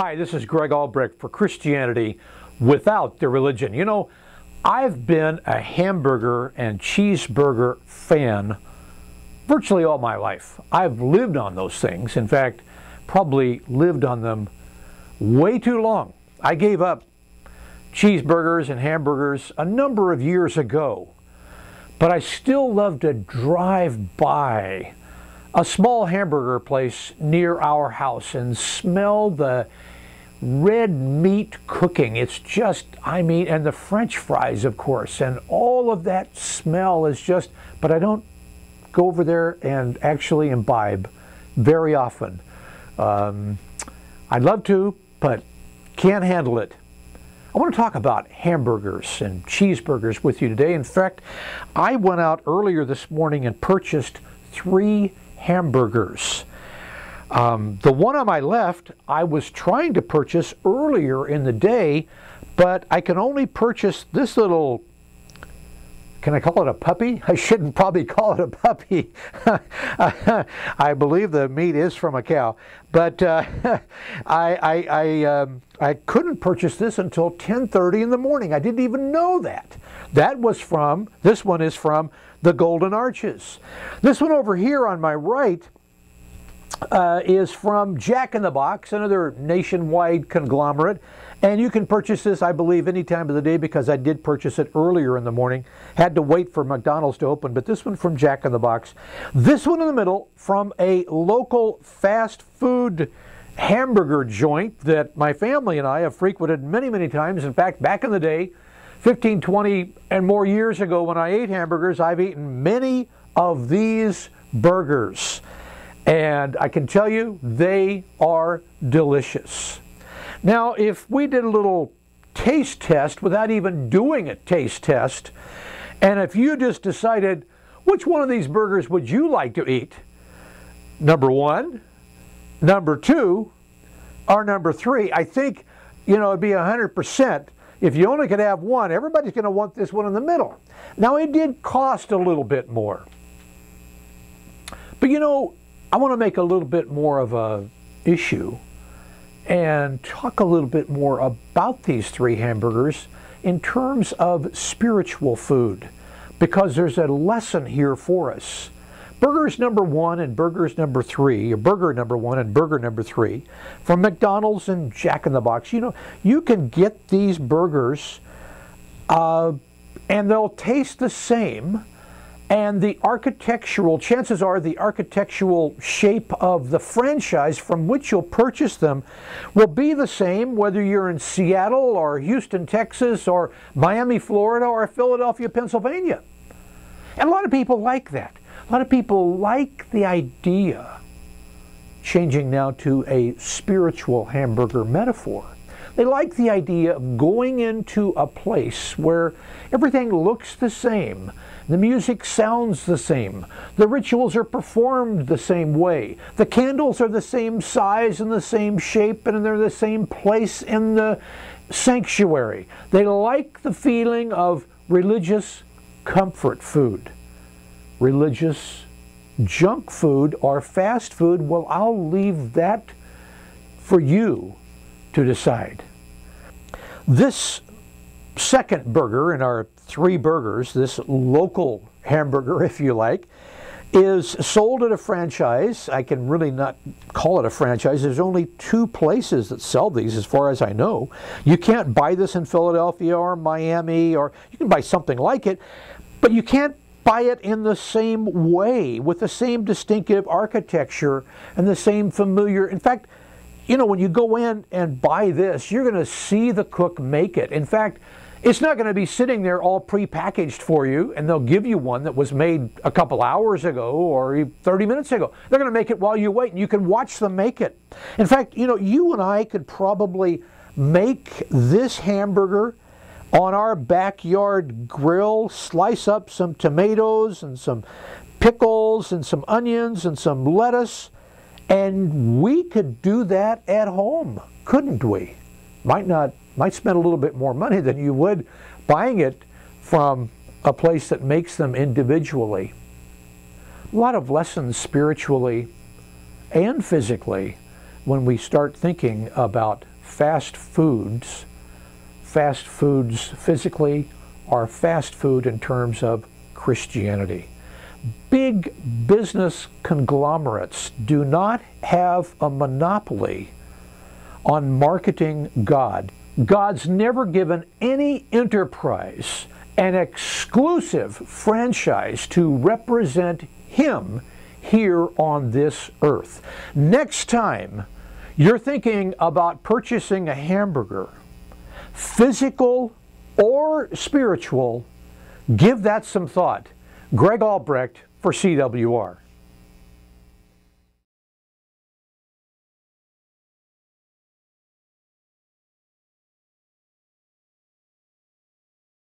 Hi, this is Greg Albrecht for Christianity Without the Religion. You know, I've been a hamburger and cheeseburger fan virtually all my life. I've lived on those things. In fact, probably lived on them way too long. I gave up cheeseburgers and hamburgers a number of years ago, but I still love to drive by a small hamburger place near our house and smell the red meat cooking. It's just, and the French fries, of course, and all of that smell is just, but I don't go over there and actually imbibe very often. I'd love to, but can't handle it. I want to talk about hamburgers and cheeseburgers with you today. In fact, I went out earlier this morning and purchased 3 hamburgers. The one on my left I was trying to purchase earlier in the day, but I can only purchase this little, can I call it a puppy? I shouldn't probably call it a puppy. I believe the meat is from a cow, but I couldn't purchase this until 10:30 in the morning. I didn't even know that. This one is from the Golden Arches. This one over here on my right is from Jack in the Box, another nationwide conglomerate. And you can purchase this, I believe, any time of the day because I did purchase it earlier in the morning. Had to wait for McDonald's to open, but this one from Jack in the Box. This one in the middle from a local fast food hamburger joint that my family and I have frequented many, many times. In fact, back in the day, 15, 20 and more years ago when I ate hamburgers, I've eaten many of these burgers. And I can tell you, they are delicious. Now, if we did a little taste test without even doing a taste test, and if you just decided, which one of these burgers would you like to eat? Number 1, number 2, or number 3, I think, it'd be 100%. If you only could have one, everybody's going to want this one in the middle. Now, it did cost a little bit more. But I want to make a little bit more of a issue and talk a little bit more about these 3 hamburgers in terms of spiritual food, because there's a lesson here for us. Burgers number 1 and burgers number 3, or burger number 1 and burger number 3, from McDonald's and Jack in the Box. You can get these burgers and they'll taste the same. And chances are the architectural shape of the franchise from which you'll purchase them will be the same whether you're in Seattle or Houston, Texas, or Miami, Florida, or Philadelphia, Pennsylvania. And a lot of people like that. A lot of people like the idea, changing now to a spiritual hamburger metaphor. They like the idea of going into a place where everything looks the same. The music sounds the same. The rituals are performed the same way. The candles are the same size and the same shape, and they're the same place in the sanctuary. They like the feeling of religious comfort food. Religious junk food or fast food, well, I'll leave that for you to decide. This second burger in our 3 burgers, this local hamburger, if you like, is sold at a franchise. I can really not call it a franchise. There's only 2 places that sell these as far as I know. You can't buy this in Philadelphia or Miami, or you can buy something like it, but you can't buy it in the same way, with the same distinctive architecture and the same familiar. In fact, when you go in and buy this, you're going to see the cook make it. In fact, it's not going to be sitting there all pre-packaged for you, and they'll give you one that was made a couple hours ago or 30 minutes ago. They're going to make it while you wait, and you can watch them make it. In fact, you and I could probably make this hamburger on our backyard grill, slice up some tomatoes and some pickles and some onions and some lettuce, and we could do that at home, couldn't we? Might spend a little bit more money than you would buying it from a place that makes them individually. A lot of lessons spiritually and physically when we start thinking about fast foods physically, are fast food in terms of Christianity. Big business conglomerates do not have a monopoly on marketing God. God's never given any enterprise an exclusive franchise to represent Him here on this earth. Next time you're thinking about purchasing a hamburger, physical or spiritual, give that some thought. Greg Albrecht for CWR.